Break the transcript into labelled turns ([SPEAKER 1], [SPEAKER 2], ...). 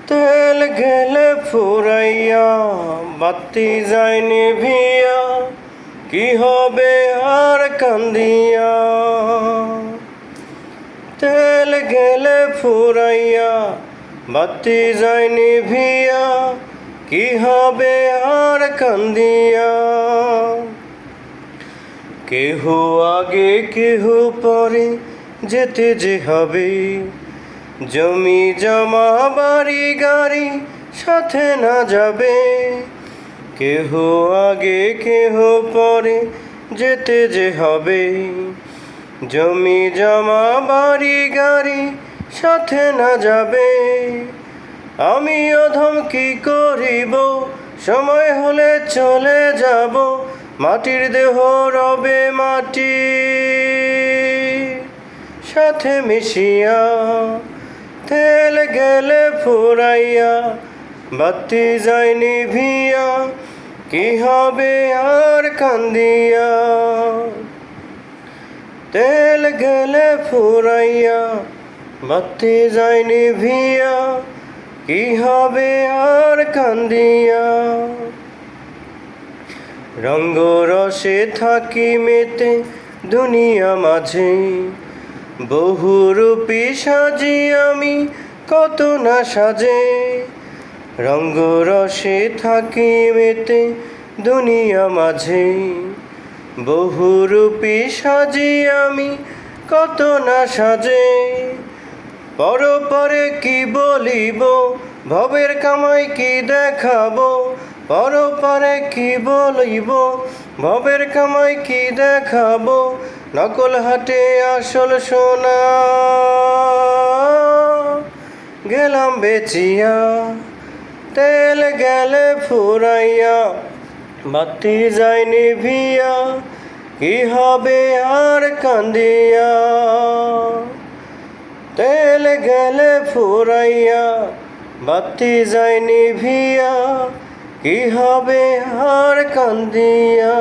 [SPEAKER 1] তেল গেলে ফুরাইয়া, বাতি যায় নিভিয়া, কি হবে আর কান্দিয়া। তেল গেলে ফুরাইয়া, বাতি যায় নিভিয়া, কি হবে আর কান্দিয়া। কেহ আগে কেহ পরে, যেতে যে হবে, জমি জমা বাড়ি গাড়ি সাথে না যাবে। কেহ আগে কেহ পরে, যেতে যে হবে, জমি জমা বাড়ি গাড়ি সাথে না যাবে। আমি অধম কি করিব, সময় হলে চলে যাব, মাটির দেহ রবে মাটি সাথে মিশিয়া। তেল গেলে ফুরাইয়া, বাতি যায় নিভিয়া, কি হবে আর কান্দিয়া। তেল গেলে ফুরাইয়া, বাতি যায় নিভিয়া, কি হবে আর কান্দিয়া। রঙ্গরসে থাকি মেতে দুনিয়া মাঝে, বহুরূপী সাজি আমি কত না সাজে। রঙ্গরসে থাকি মেতে দুনিয়া মাঝে, বহুরূপী সাজি আমি কত না সাজে। পরপরে কি বলিব, ভবের কামাই কি দেখাবো। পরপরে কি বলিব, ভবের কামাই কি দেখাবো। নকল হাটে আসল সোনা গেলাম বেচিয়া। তেল গেলে ফুরাইয়া, বাতি যায় নিভিয়া, কি হবে আর কান্দিয়া। তেল গেলে ফুরাইয়া, বাতি যায় নিভিয়া, কি হবে আর কান্দিয়া।